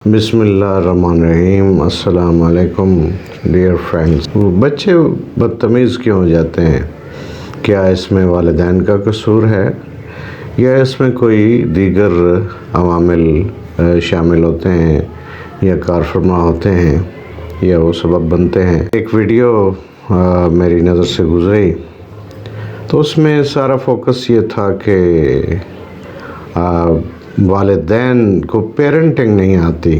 بسم اللہ الرحمن الرحیم۔ السلام علیکم ڈیئر فرینڈز۔ بچے بدتمیز کیوں ہو جاتے ہیں؟ کیا اس میں والدین کا قصور ہے یا اس میں کوئی دیگر عوامل شامل ہوتے ہیں یا کار فرما ہوتے ہیں یا وہ سبب بنتے ہیں؟ ایک ویڈیو میری نظر سے گزری تو اس میں سارا فوکس یہ تھا کہ والدین کو پیرنٹنگ نہیں آتی۔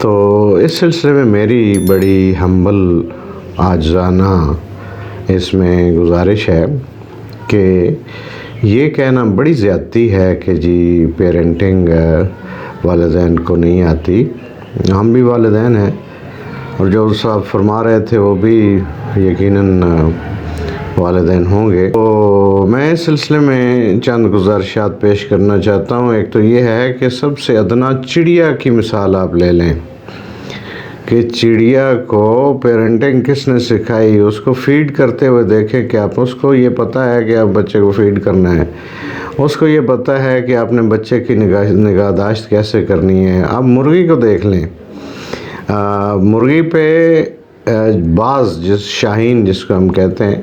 تو اس سلسلے میں میری بڑی ہمبل عاجزانہ اس میں گزارش ہے کہ یہ کہنا بڑی زیادتی ہے کہ جی پیرنٹنگ والدین کو نہیں آتی۔ ہم بھی والدین ہیں اور جو صاحب فرما رہے تھے وہ بھی یقیناً والدین ہوں گے۔ تو میں اس سلسلے میں چند گزارشات پیش کرنا چاہتا ہوں۔ ایک تو یہ ہے کہ سب سے ادنا چڑیا کی مثال آپ لے لیں کہ چڑیا کو پیرنٹنگ کس نے سکھائی۔ اس کو فیڈ کرتے ہوئے دیکھیں کہ آپ اس کو یہ پتہ ہے کہ آپ بچے کو فیڈ کرنا ہے، اس کو یہ پتہ ہے کہ آپ نے بچے کی نگہداشت کیسے کرنی ہے۔ آپ مرغی کو دیکھ لیں، مرغی پہ باز شاہین جس کو ہم کہتے ہیں،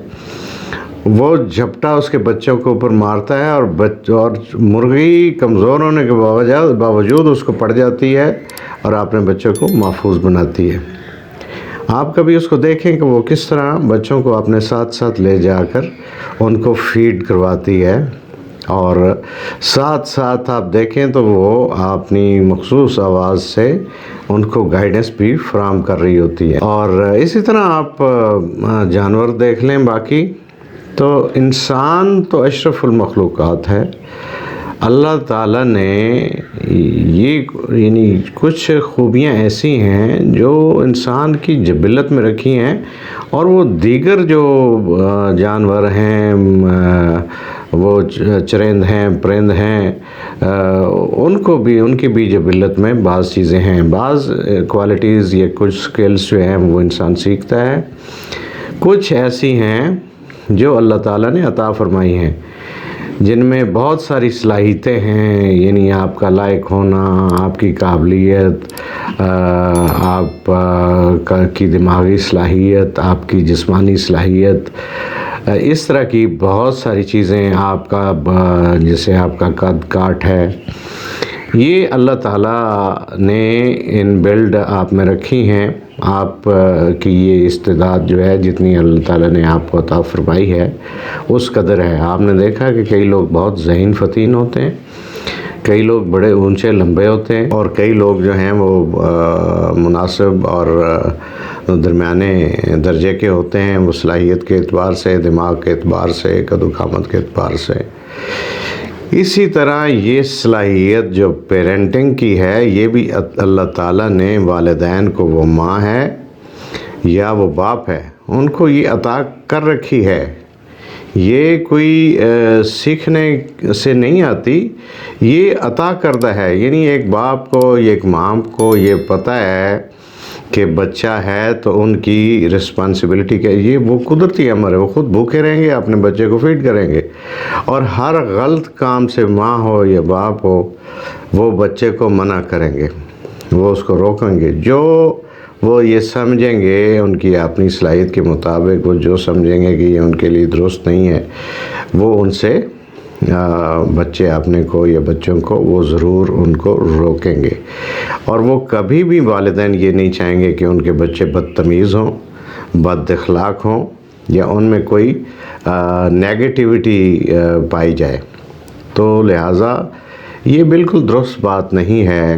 وہ جھپٹا اس کے بچوں کے اوپر مارتا ہے اور مرغی کمزور ہونے کے باوجود اس کو پڑ جاتی ہے اور اپنے بچوں کو محفوظ بناتی ہے۔ آپ کبھی اس کو دیکھیں کہ وہ کس طرح بچوں کو اپنے ساتھ ساتھ لے جا کر ان کو فیڈ کرواتی ہے، اور ساتھ ساتھ آپ دیکھیں تو وہ اپنی مخصوص آواز سے ان کو گائیڈنس بھی فراہم کر رہی ہوتی ہے۔ اور اسی طرح آپ جانور دیکھ لیں باقی، تو انسان تو اشرف المخلوقات ہے۔ اللہ تعالیٰ نے یعنی کچھ خوبیاں ایسی ہیں جو انسان کی جبلت میں رکھی ہیں، اور وہ دیگر جو جانور ہیں، وہ چرند ہیں، پرند ہیں، ان کی بھی جبلت میں بعض چیزیں ہیں، بعض کوالٹیز یا کچھ سکلز جو ہیں وہ انسان سیکھتا ہے۔ کچھ ایسی ہیں جو اللہ تعالیٰ نے عطا فرمائی ہیں، جن میں بہت ساری صلاحیتیں ہیں، یعنی آپ کا لائق ہونا، آپ کی قابلیت، آپ کی دماغی صلاحیت، آپ کی جسمانی صلاحیت، اس طرح کی بہت ساری چیزیں، آپ کا جیسے آپ کا قد کاٹ ہے، یہ اللہ تعالیٰ نے ان بلڈ آپ میں رکھی ہیں۔ آپ کی یہ استعداد جو ہے، جتنی اللہ تعالیٰ نے آپ کو عطا فرمائی ہے اس قدر ہے۔ آپ نے دیکھا کہ کئی لوگ بہت ذہین فتین ہوتے ہیں، کئی لوگ بڑے اونچے لمبے ہوتے ہیں، اور کئی لوگ جو ہیں وہ مناسب اور درمیانے درجے کے ہوتے ہیں، وہ صلاحیت کے اعتبار سے، دماغ کے اعتبار سے، قد و قامت کے اعتبار سے۔ اسی طرح یہ صلاحیت جو پیرنٹنگ کی ہے، یہ بھی اللہ تعالیٰ نے والدین کو، وہ ماں ہے یا وہ باپ ہے، ان کو یہ عطا کر رکھی ہے۔ یہ کوئی سیکھنے سے نہیں آتی، یہ عطا کردہ ہے۔ یعنی ایک باپ کو، ایک ماں کو یہ پتہ ہے کہ بچہ ہے تو ان کی رسپانسبلٹی کیا ہے، یہ وہ قدرتی امر ہے۔ وہ خود بھوکے رہیں گے، اپنے بچے کو فیڈ کریں گے، اور ہر غلط کام سے ماں ہو یا باپ ہو وہ بچے کو منع کریں گے، وہ اس کو روکیں گے۔ جو وہ یہ سمجھیں گے ان کی اپنی صلاحیت کے مطابق، وہ جو سمجھیں گے کہ یہ ان کے لیے درست نہیں ہے، وہ ان سے بچے اپنے کو یا بچوں کو وہ ضرور ان کو روکیں گے۔ اور وہ کبھی بھی والدین یہ نہیں چاہیں گے کہ ان کے بچے بدتمیز ہوں، بد اخلاق ہوں، یا ان میں کوئی نیگیٹیوٹی پائی جائے۔ تو لہٰذا یہ بالکل درست بات نہیں ہے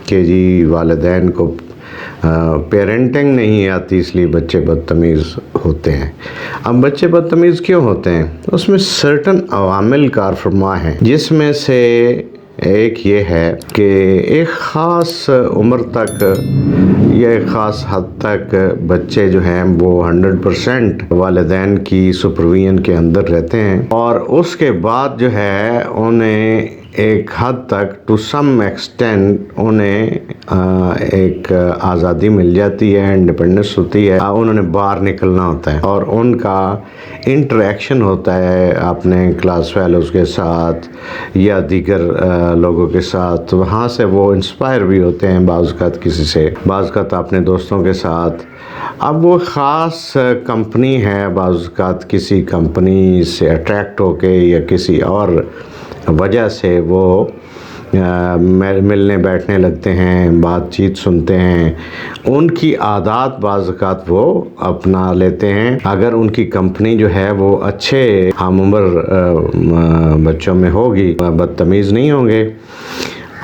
کہ جی والدین کو پیرنٹنگ نہیں آتی اس لیے بچے بدتمیز ہوتے ہیں۔ اب بچے بدتمیز کیوں ہوتے ہیں؟ اس میں سرٹن عوامل کار فرما ہیں، جس میں سے ایک یہ ہے کہ ایک خاص عمر تک یا ایک خاص حد تک بچے جو ہیں وہ 100% والدین کی سپرویژن کے اندر رہتے ہیں، اور اس کے بعد جو ہے انہیں ایک حد تک ٹو سم ایکسٹینٹ انہیں ایک آزادی مل جاتی ہے، انڈیپینڈنس ہوتی ہے، انہوں نے باہر نکلنا ہوتا ہے اور ان کا انٹریکشن ہوتا ہے اپنے کلاس فیلوز کے ساتھ یا دیگر لوگوں کے ساتھ، وہاں سے وہ انسپائر بھی ہوتے ہیں بعض اوقات کسی سے، بعض اوقات اپنے دوستوں کے ساتھ۔ اب وہ خاص کمپنی ہے، بعض اوقات کسی کمپنی سے اٹریکٹ ہو کے یا کسی اور وجہ سے وہ ملنے بیٹھنے لگتے ہیں، بات چیت سنتے ہیں، ان کی عادات بعض اوقات وہ اپنا لیتے ہیں۔ اگر ان کی کمپنی جو ہے وہ اچھے ہم عمر بچوں میں ہوگی، بدتمیز نہیں ہوں گے۔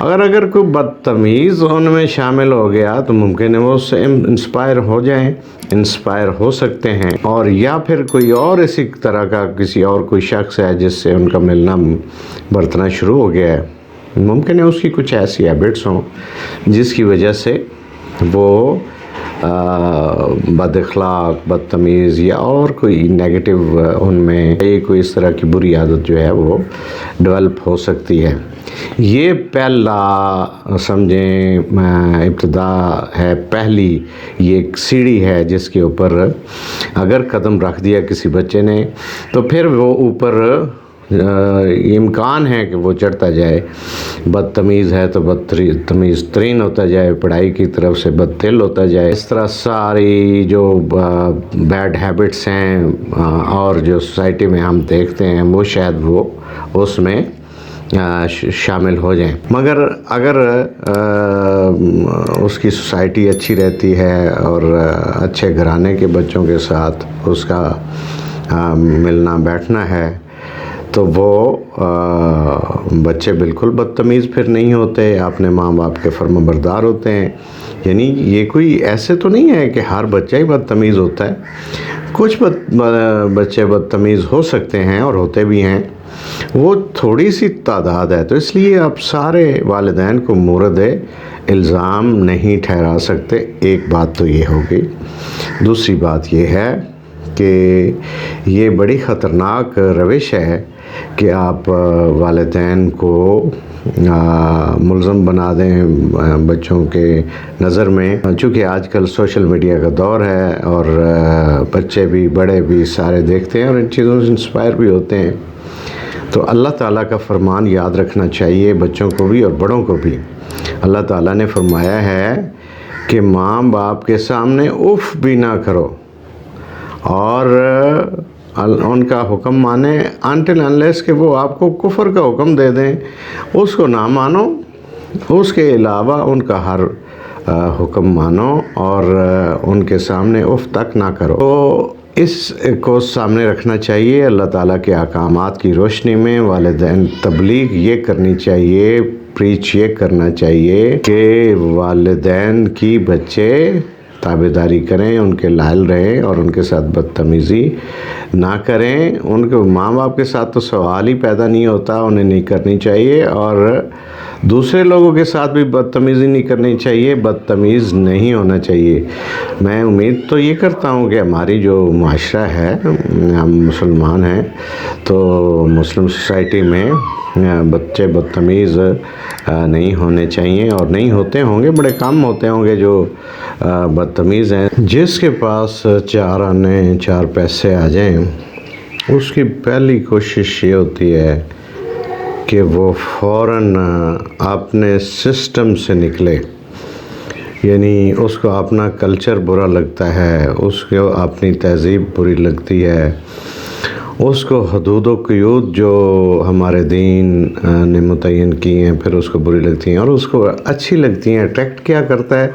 اگر کوئی بدتمیز ان میں شامل ہو گیا تو ممکن ہے وہ اس سے انسپائر ہو جائیں، انسپائر ہو سکتے ہیں، اور یا پھر کوئی اور اسی طرح کا کسی اور کوئی شخص ہے جس سے ان کا ملنا برتنا شروع ہو گیا ہے، ممکن ہے اس کی کچھ ایسی ہیبٹس ہوں جس کی وجہ سے وہ بد اخلاق، بدتمیز یا اور کوئی نیگیٹو ان میں کوئی اس طرح کی بری عادت جو ہے وہ ڈیولپ ہو سکتی ہے۔ یہ پہلا سمجھیں ابتدا ہے، پہلی یہ ایک سیڑھی ہے جس کے اوپر اگر قدم رکھ دیا کسی بچے نے تو پھر وہ اوپر امکان ہے کہ وہ چڑھتا جائے، بدتمیز ہے تو بدتمیز ترین ہوتا جائے، پڑھائی کی طرف سے بددل ہوتا جائے، اس طرح ساری جو بیڈ ہیبٹس ہیں اور جو سوسائٹی میں ہم دیکھتے ہیں وہ شاید وہ اس میں شامل ہو جائیں۔ مگر اگر اس کی سوسائٹی اچھی رہتی ہے اور اچھے گھرانے کے بچوں کے ساتھ اس کا ملنا بیٹھنا ہے تو وہ بچے بالکل بدتمیز پھر نہیں ہوتے، اپنے ماں باپ کے فرما بردار ہوتے ہیں۔ یعنی یہ کوئی ایسے تو نہیں ہے کہ ہر بچہ ہی بدتمیز ہوتا ہے، کچھ بچے بدتمیز ہو سکتے ہیں اور ہوتے بھی ہیں، وہ تھوڑی سی تعداد ہے، تو اس لیے آپ سارے والدین کو مورد الزام نہیں ٹھہرا سکتے۔ ایک بات تو یہ ہوگی۔ دوسری بات یہ ہے کہ یہ بڑی خطرناک روش ہے کہ آپ والدین کو ملزم بنا دیں بچوں کے نظر میں، چونکہ آج کل سوشل میڈیا کا دور ہے اور بچے بھی بڑے بھی سارے دیکھتے ہیں اور ان چیزوں سے انسپائر بھی ہوتے ہیں۔ تو اللہ تعالیٰ کا فرمان یاد رکھنا چاہیے بچوں کو بھی اور بڑوں کو بھی۔ اللہ تعالیٰ نے فرمایا ہے کہ ماں باپ کے سامنے اف بھی نہ کرو اور ان کا حکم مانے until unless کہ وہ آپ کو کفر کا حکم دے دیں، اس کو نہ مانو، اس کے علاوہ ان کا ہر حکم مانو اور ان کے سامنے اف تک نہ کرو۔ تو اس کو سامنے رکھنا چاہیے۔ اللہ تعالیٰ کے احکامات کی روشنی میں والدین تبلیغ یہ کرنی چاہیے، پریچ یہ کرنا چاہیے کہ والدین کی بچے تابعداری کریں، ان کے لائل رہیں اور ان کے ساتھ بدتمیزی نہ کریں۔ ان کے ماں باپ کے ساتھ تو سوال ہی پیدا نہیں ہوتا، انہیں نہیں کرنی چاہیے، اور دوسرے لوگوں کے ساتھ بھی بدتمیزی نہیں کرنی چاہیے، بدتمیز نہیں ہونا چاہیے۔ میں امید تو یہ کرتا ہوں کہ ہماری جو معاشرہ ہے، ہم مسلمان ہیں تو مسلم سوسائٹی میں بچے بدتمیز نہیں ہونے چاہیے، اور نہیں ہوتے ہوں گے، بڑے کم ہوتے ہوں گے جو بدتمیز ہیں۔ جس کے پاس چار آنے چار پیسے آ جائیں اس کی پہلی کوشش یہ ہوتی ہے کہ وہ فوراً اپنے سسٹم سے نکلے، یعنی اس کو اپنا کلچر برا لگتا ہے، اس کو اپنی تہذیب بری لگتی ہے، اس کو حدود و قیود جو ہمارے دین نے متعین کی ہیں پھر اس کو بری لگتی ہیں، اور اس کو اچھی لگتی ہیں۔ اٹریکٹ کیا کرتا ہے؟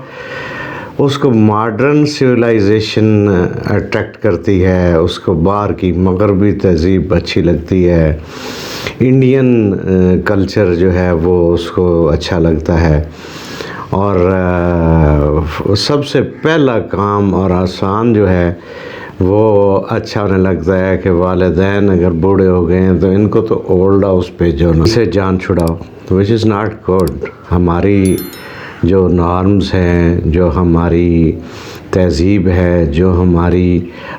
اس کو ماڈرن سویلائزیشن اٹریکٹ کرتی ہے، اس کو باہر کی مغربی تہذیب اچھی لگتی ہے، انڈین کلچر جو ہے وہ اس کو اچھا لگتا ہے، اور سب سے پہلا کام اور آسان جو ہے وہ اچھا ہونے لگتا ہے کہ والدین اگر بوڑھے ہو گئے ہیں تو ان کو تو اولڈ ہاؤس بھیجو نا، اسے جان چھڑاؤ، which is not good۔ ہماری جو نارمز ہیں، جو ہماری تہذیب ہے، جو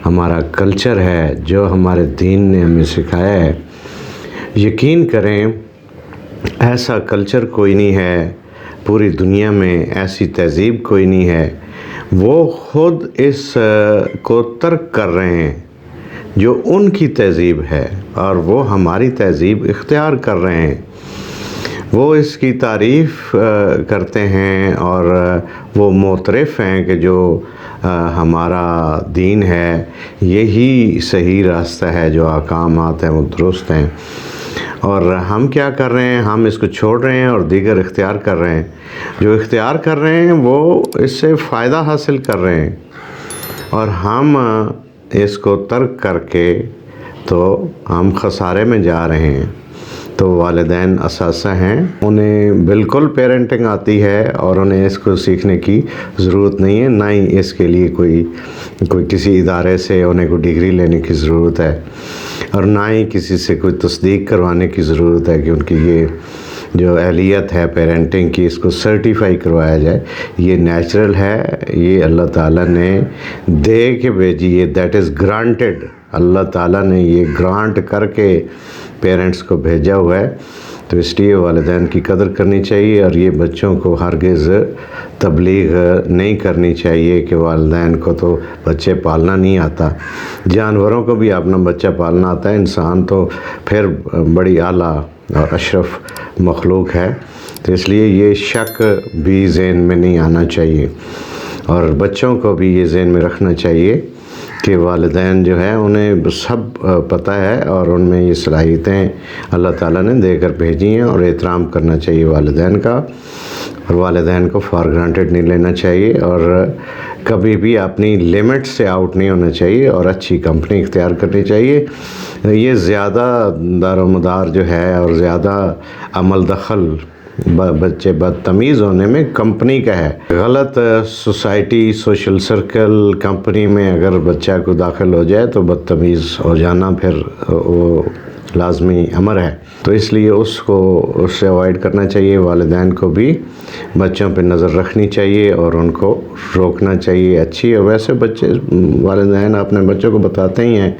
ہمارا کلچر ہے، جو ہمارے دین نے ہمیں سکھایا ہے، یقین کریں ایسا کلچر کوئی نہیں ہے پوری دنیا میں، ایسی تہذیب کوئی نہیں ہے، وہ خود اس کو ترک کر رہے ہیں جو ان کی تہذیب ہے، اور وہ ہماری تہذیب اختیار کر رہے ہیں۔ وہ اس کی تعریف کرتے ہیں اور وہ معترف ہیں کہ جو ہمارا دین ہے یہی صحیح راستہ ہے، جو احکامات ہیں وہ درست ہیں، اور ہم کیا کر رہے ہیں، ہم اس کو چھوڑ رہے ہیں اور دیگر اختیار کر رہے ہیں۔ جو اختیار کر رہے ہیں وہ اس سے فائدہ حاصل کر رہے ہیں، اور ہم اس کو ترک کر کے تو ہم خسارے میں جا رہے ہیں۔ تو والدین اساتذہ ہیں، انہیں بالکل پیرنٹنگ آتی ہے اور انہیں اس کو سیکھنے کی ضرورت نہیں ہے، نہ ہی اس کے لیے کوئی کسی ادارے سے انہیں کوئی ڈگری لینے کی ضرورت ہے، اور نہ ہی کسی سے کوئی تصدیق کروانے کی ضرورت ہے کہ ان کی یہ جو اہلیت ہے پیرنٹنگ کی، اس کو سرٹیفائی کروایا جائے۔ یہ نیچرل ہے، یہ اللہ تعالیٰ نے دے کے بھیجی ہے، دیٹ از گرانٹیڈ۔ اللہ تعالیٰ نے یہ گرانٹ کر کے پیرنٹس کو بھیجا ہوا ہے، تو اس لیے والدین کی قدر کرنی چاہیے، اور یہ بچوں کو ہرگز تبلیغ نہیں کرنی چاہیے کہ والدین کو تو بچے پالنا نہیں آتا۔ جانوروں کو بھی اپنا بچہ پالنا آتا ہے، انسان تو پھر بڑی اعلیٰ اور اشرف مخلوق ہے، تو اس لیے یہ شک بھی ذہن میں نہیں آنا چاہیے، اور بچوں کو بھی یہ ذہن میں رکھنا چاہیے کہ والدین جو ہے انہیں سب پتہ ہے، اور ان میں یہ صلاحیتیں اللہ تعالیٰ نے دے کر بھیجی ہیں، اور احترام کرنا چاہیے والدین کا، اور والدین کو فار گرانٹیڈ نہیں لینا چاہیے، اور کبھی بھی اپنی لمٹ سے آؤٹ نہیں ہونا چاہیے، اور اچھی کمپنی اختیار کرنی چاہیے۔ یہ زیادہ دار و مدار جو ہے اور زیادہ عمل دخل بچے بدتمیز ہونے میں کمپنی کا ہے۔ غلط سوسائٹی، سوشل سرکل، کمپنی میں اگر بچہ کو داخل ہو جائے تو بدتمیز ہو جانا پھر وہ لازمی امر ہے، تو اس لیے اس سے اوائڈ کرنا چاہیے۔ والدین کو بھی بچوں پہ نظر رکھنی چاہیے اور ان کو روکنا چاہیے اچھی، اور ویسے والدین اپنے بچوں کو بتاتے ہی ہیں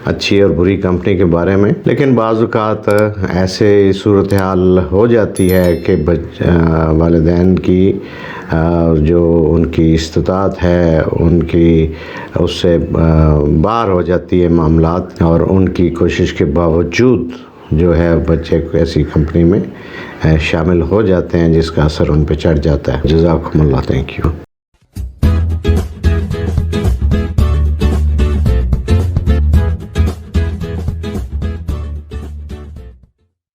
اچھی اور بری کمپنی کے بارے میں، لیکن بعض اوقات ایسے صورتحال ہو جاتی ہے کہ والدین کی جو ان کی استطاعت ہے ان کی اس سے باہر ہو جاتی ہے معاملات، اور ان کی کوشش کے باوجود جو ہے بچے کو ایسی کمپنی میں شامل ہو جاتے ہیں جس کا اثر ان پہ چڑھ جاتا ہے۔ جزاکم اللہ، تھینک یو۔